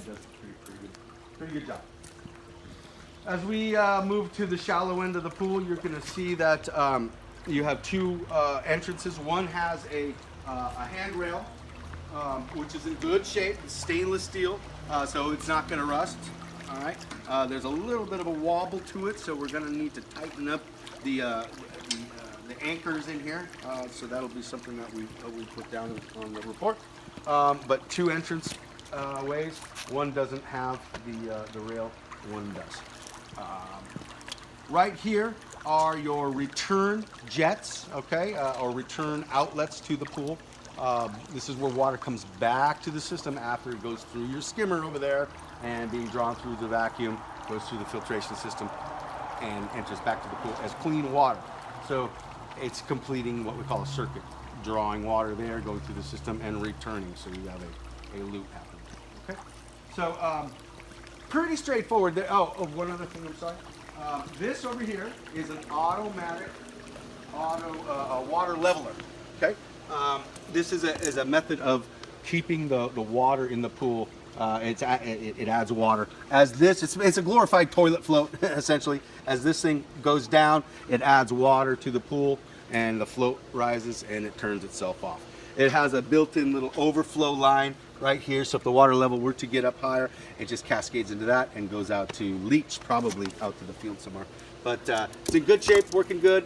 does pretty good job. As we move to the shallow end of the pool, you're going to see that you have two entrances. One has a handrail, which is in good shape. It's stainless steel, so it's not going to rust. All right. There's a little bit of a wobble to it, so we're going to need to tighten up the anchors in here. So that'll be something that we put down on the report. But two entrance ways. One doesn't have the rail. One does. Right here are your return jets, okay, or return outlets to the pool. This is where water comes back to the system after it goes through your skimmer over there and being drawn through the vacuum, goes through the filtration system and enters back to the pool as clean water. So it's completing what we call a circuit, drawing water there, going through the system and returning. So you have a loop happening, okay? So pretty straightforward. One other thing, I'm sorry. This over here is an automatic water leveler, okay? This is a method of keeping the water in the pool. It adds water. As this, it's a glorified toilet float, essentially. As this thing goes down, it adds water to the pool, and the float rises, and it turns itself off. It has a built-in little overflow line right here, so if the water level were to get up higher, it just cascades into that and goes out to leach, probably out to the field somewhere. But it's in good shape, working good.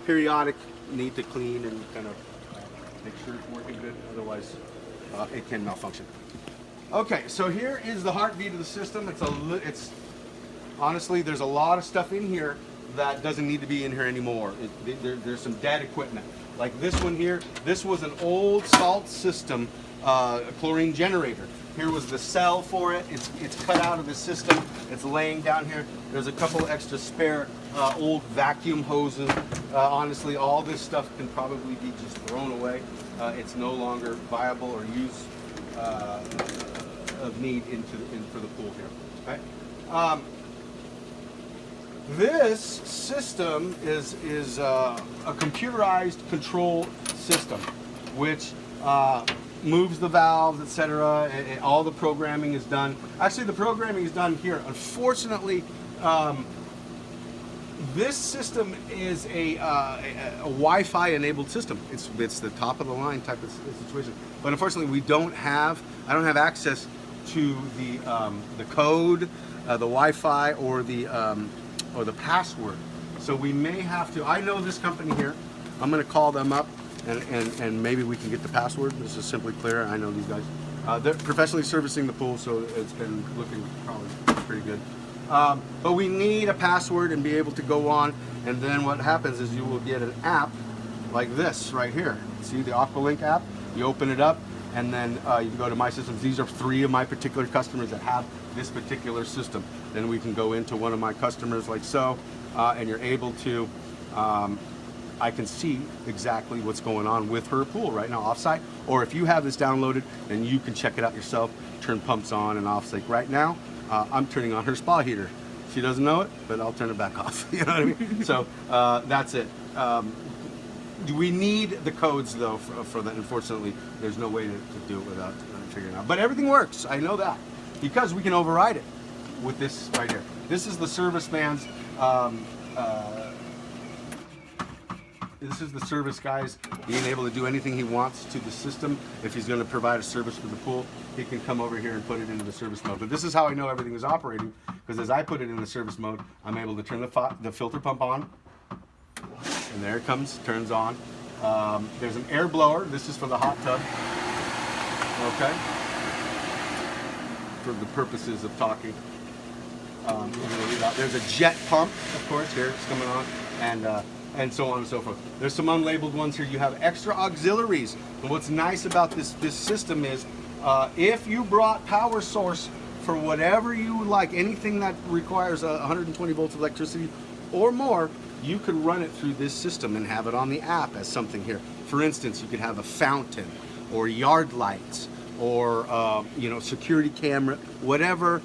Periodic, need to clean and kind of make sure it's working good, otherwise it can malfunction. Okay, so here is the heartbeat of the system. It's honestly, there's a lot of stuff in here that doesn't need to be in here anymore. There's some dead equipment. Like this one here, this was an old salt system, chlorine generator. Here was the cell for it. It's cut out of the system. It's laying down here. There's a couple extra spare old vacuum hoses. Honestly, all this stuff can probably be just thrown away. It's no longer viable or use of need for the pool here. Okay. This system is a computerized control system, which moves the valves, etc. All the programming is done. Actually, the programming is done here. Unfortunately, this system is a Wi-Fi enabled system. It's the top of the line type of situation. But unfortunately, I don't have access to the code, the Wi-Fi, or the password. So we may have to. I know this company here. I'm going to call them up. And maybe we can get the password. This is Simply Clear. I know these guys. They're professionally servicing the pool, so it's been looking probably pretty good. But we need a password and be able to go on. And then what happens is you will get an app like this right here. See the Aqualink app? You open it up, and then you go to My Systems. These are 3 of my particular customers that have this particular system. Then we can go into one of my customers like so, and you're able to. I can see exactly what's going on with her pool right now offsite. Or if you have this downloaded, then you can check it out yourself, turn pumps on and off. Like right now, I'm turning on her spa heater. She doesn't know it, but I'll turn it back off. You know what I mean? So that's it. We need the codes though for that. Unfortunately, there's no way to do it without figuring it out. But everything works, I know that, because we can override it with this right here. This is the serviceman's this is the service guy's being able to do anything he wants to the system. If he's going to provide a service for the pool, he can come over here and put it into the service mode. But this is how I know everything is operating, because as I put it in the service mode, I'm able to turn the filter pump on, and there it comes, turns on. There's an air blower. This is for the hot tub. Okay. For the purposes of talking. There's a jet pump, of course. Here it's coming on, and so on and so forth. There's some unlabeled ones here. You have extra auxiliaries. And what's nice about this system is if you brought power source for whatever you would like, anything that requires 120 volts of electricity or more, you could run it through this system and have it on the app as something here. For instance, you could have a fountain or yard lights or security camera, whatever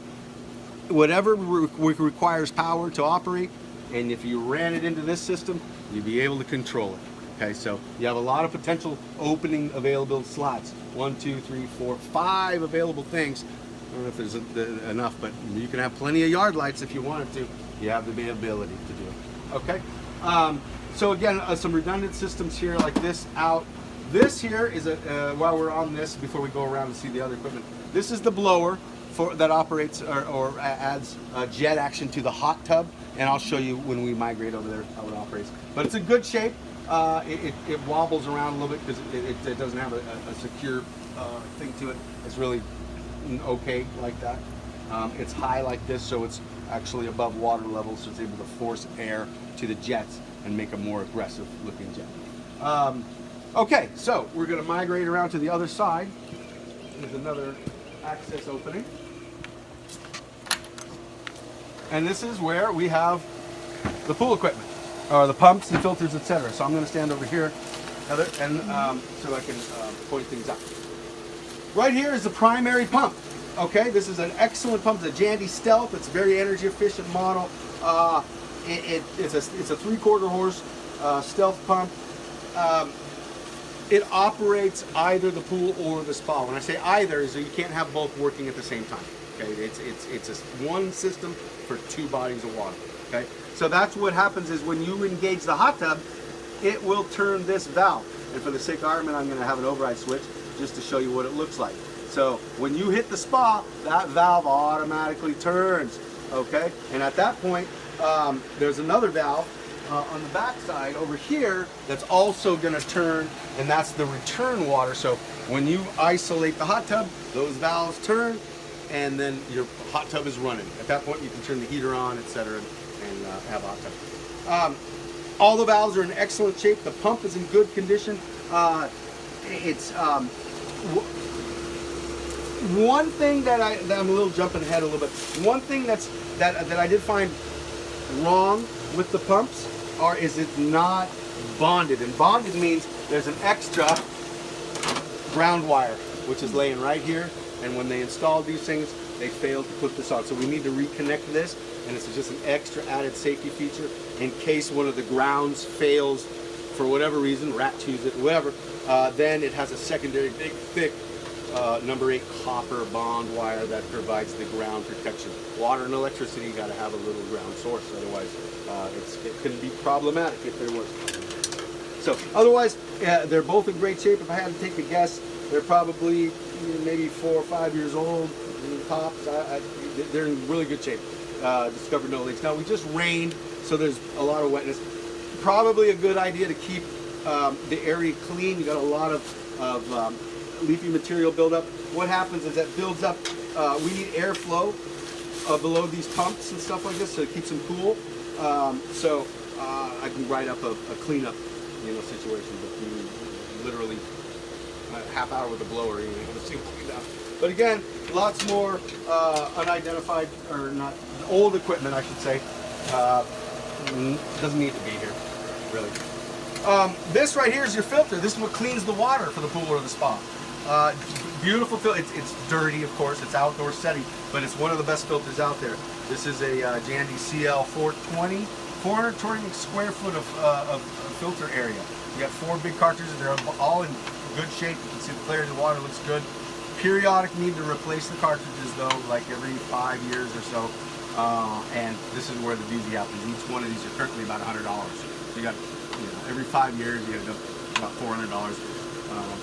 requires power to operate. And if you ran it into this system, you'd be able to control it. Okay, so you have a lot of potential opening available slots. 1, 2, 3, 4, 5 available things don't know if there's enough, but you can have plenty of yard lights if you wanted to. You have the ability to do it. Okay. So again, some redundant systems here like this out. This here is while we're on this, before we go around and see the other equipment, this is the blower that operates or adds jet action to the hot tub, and I'll show you when we migrate over there how it operates. But it's in good shape. It wobbles around a little bit because it doesn't have a secure thing to it. It's really okay like that. It's high like this, so it's actually above water level, so it's able to force air to the jets and make a more aggressive looking jet. Okay, so we're going to migrate around to the other side. There's another access opening. And this is where we have the pool equipment, or the pumps and filters, etc. So I'm going to stand over here, Heather, and so I can point things out. Right here is the primary pump. Okay, this is an excellent pump. It's a Jandy Stealth. It's a very energy efficient model. It's a 3/4 horse Stealth pump. It operates either the pool or the spa. When I say either, is that you can't have both working at the same time. Okay, it's a one system for two bodies of water. Okay, so that's what happens is when you engage the hot tub, it will turn this valve. And for the sake of argument, I'm going to have an override switch just to show you what it looks like. So when you hit the spa, that valve automatically turns. Okay, and at that point, there's another valve on the back side over here that's also going to turn, and that's the return water. So when you isolate the hot tub, those valves turn, and then your hot tub is running. At that point, you can turn the heater on, etc., and have a hot tub. All the valves are in excellent shape. The pump is in good condition. One thing that I'm a little jumping ahead a little bit. One thing that I did find wrong with the pumps is it's not bonded, and bonded means there's an extra ground wire which is laying right here, and when they installed these things they failed to put this on, so we need to reconnect this, and this is just an extra added safety feature in case one of the grounds fails for whatever reason, rat chews it, whatever, then it has a secondary big thick number 8 copper bond wire that provides the ground protection. Water and electricity, you got to have a little ground source, otherwise it can be problematic if there was. So otherwise, they're both in great shape. If I had to take a guess, they're probably maybe 4 or 5 years old, tops. They're in really good shape. Discovered no leaks. Now we just rained, so there's a lot of wetness. Probably a good idea to keep the area clean. You got a lot of leafy material buildup. What happens is that builds up. We need airflow below these pumps and stuff like this, so it keeps them cool. So I can write up a cleanup, situation, but you literally a half hour with a blower, you're able to see what we got. But again, lots more unidentified, or not, old equipment, I should say. Doesn't need to be here, really. This right here is your filter. This is what cleans the water for the pool or the spa. Beautiful filter. It's dirty, of course. It's outdoor setting, but it's one of the best filters out there. This is a Jandy CL 420, 420 square foot of filter area. You got 4 big cartridges. They're all in good shape. You can see the clarity of the water looks good. Periodic need to replace the cartridges though, like every 5 years or so. And this is where the doozy happens. Each one of these are currently about $100. So you got, every 5 years you got about $400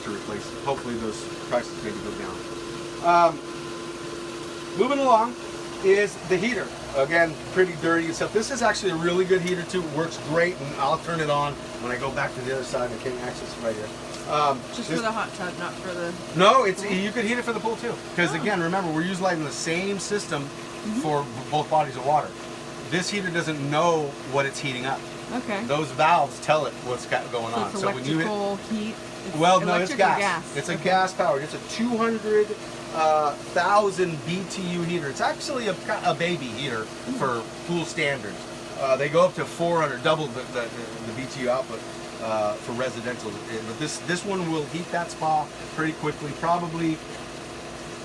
to replace. Hopefully those prices maybe go down. Moving along is the heater. Again, pretty dirty and stuff. This is actually a really good heater too. It works great, and I'll turn it on when I go back to the other side. I can't access it right here. Just for the hot tub, not for the... No, you could heat it for the pool too. Because again, remember, we're utilizing the same system for both bodies of water. This heater doesn't know what it's heating up. Okay. Those valves tell it what's going on. So when you heat. No, it's gas. It's a gas powered. It's a 200,000 BTU heater. It's actually a baby heater for pool standards. They go up to 400, double the BTU output for residential. But this one will heat that spa pretty quickly. Probably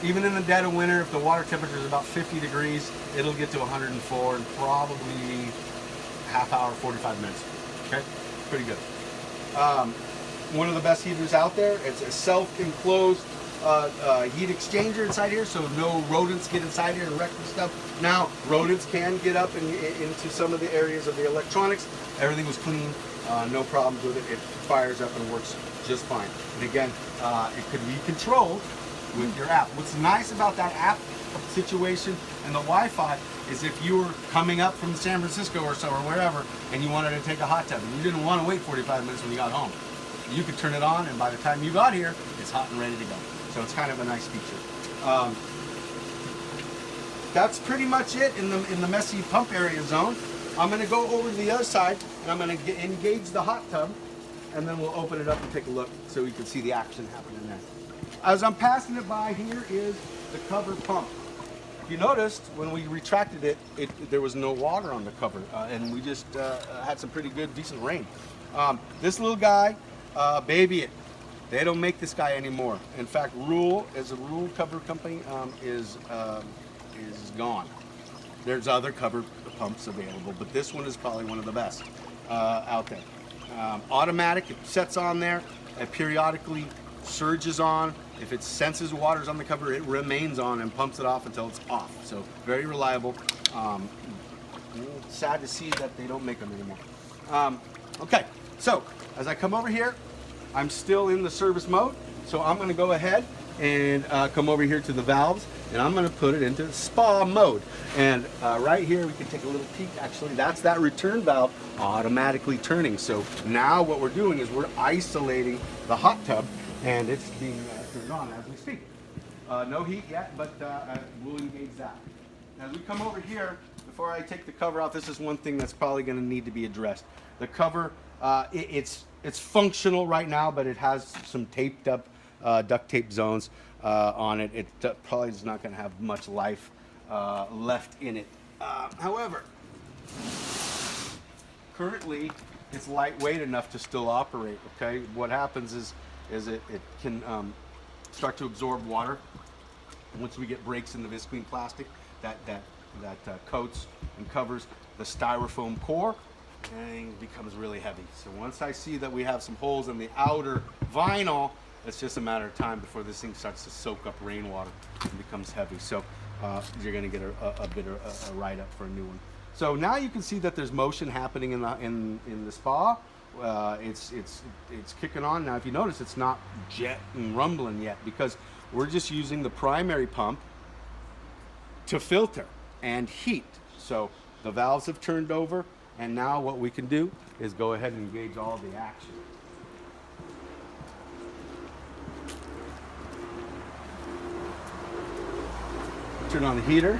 even in the dead of winter, if the water temperature is about 50 degrees, it'll get to 104 in probably half hour, 45 minutes. Okay, pretty good. One of the best heaters out there. It's a self-enclosed heat exchanger inside here, so no rodents get inside here and wreck the stuff. Now, rodents can get up into some of the areas of the electronics. Everything was clean, no problems with it. It fires up and works just fine. And again, it could be controlled with your app. What's nice about that app situation and the Wi-Fi is if you were coming up from San Francisco or so or wherever and you wanted to take a hot tub and you didn't want to wait 45 minutes when you got home, you could turn it on and by the time you got here, it's hot and ready to go. So it's kind of a nice feature. That's pretty much it in the messy pump area zone. I'm going to go over to the other side and I'm going to engage the hot tub and then we'll open it up and take a look so you can see the action happening there. As I'm passing it by, here is the cover pump. If you noticed, when we retracted it, there was no water on the cover, and we just had some pretty good, decent rain. This little guy, baby it. They don't make this guy anymore. In fact, Rule, as a Rule cover company, is gone. There's other cover pumps available, but this one is probably one of the best out there. Automatic, it sets on there, it periodically surges on. If it senses water's on the cover, it remains on and pumps it off until it's off. So very reliable. Sad to see that they don't make them anymore. Okay, so as I come over here, I'm still in the service mode. So I'm going to go ahead and come over here to the valves, and I'm going to put it into spa mode. And right here, we can take a little peek. Actually, that's that return valve automatically turning. So now what we're doing is we're isolating the hot tub, and it's being turned on as we speak. No heat yet, but we'll engage that. As we come over here, before I take the cover out, this is one thing that's probably going to need to be addressed. The cover, it's functional right now, but it has some taped up duct tape zones on it. It probably is not going to have much life left in it. However, currently it's lightweight enough to still operate. Okay, what happens is it can start to absorb water. Once we get breaks in the visqueen plastic, that coats and covers the styrofoam core, and it becomes really heavy. So once I see that we have some holes in the outer vinyl, it's just a matter of time before this thing starts to soak up rainwater and becomes heavy. So you're going to get a bit of a write-up for a new one. So now you can see that there's motion happening in the spa. It's kicking on now. If you notice, it's not jet and rumbling yet because we're just using the primary pump to filter and heat. So the valves have turned over, and now what we can do is go ahead and engage all the action. Turn on the heater,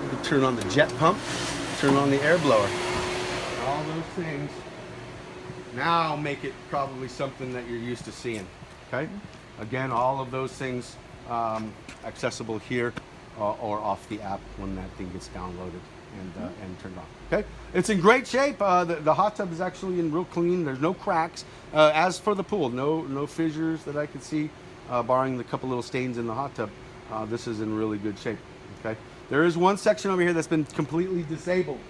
you can turn on the jet pump, turn on the air blower. All those things now make it probably something that you're used to seeing. Okay? Again, all of those things accessible here or off the app when that thing gets downloaded and turned on. Okay? It's in great shape. The hot tub is actually in real clean. There's no cracks. As for the pool, no fissures that I could see, barring the couple little stains in the hot tub. This is in really good shape. Okay? There is one section over here that's been completely disabled.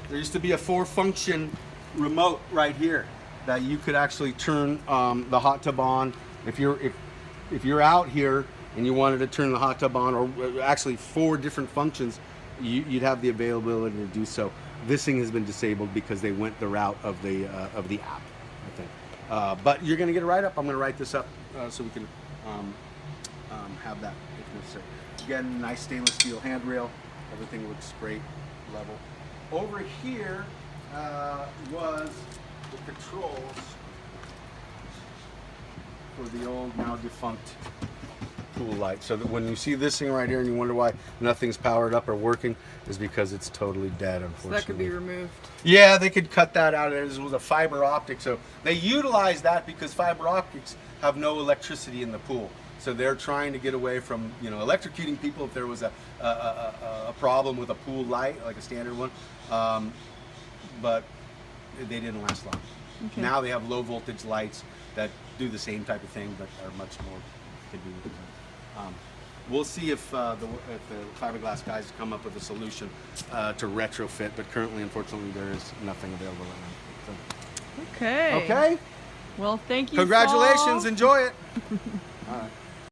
There used to be a 4-function remote right here that you could actually turn the hot tub on. If you're out here and you wanted to turn the hot tub on, or actually 4 different functions, you'd have the availability to do so. This thing has been disabled because they went the route of the app, I think. But you're going to get a write-up. I'm going to write this up so we can have that if necessary. Again, nice stainless steel handrail. Everything looks great, level. Over here was the controls for the old, now defunct pool light. So that when you see this thing right here and you wonder why nothing's powered up or working, is because it's totally dead, unfortunately. So that could be removed. Yeah, they could cut that out. It was a fiber optic, so they utilize that because fiber optics have no electricity in the pool. So they're trying to get away from, electrocuting people if there was a problem with a pool light, like a standard one. But they didn't last long. Okay. Now they have low voltage lights that do the same type of thing, but are much more convenient. We'll see if the fiberglass guys come up with a solution to retrofit, but currently, unfortunately, there is nothing available right now. So. Okay. Okay. Well, thank you. Congratulations. fall. Enjoy it. All right.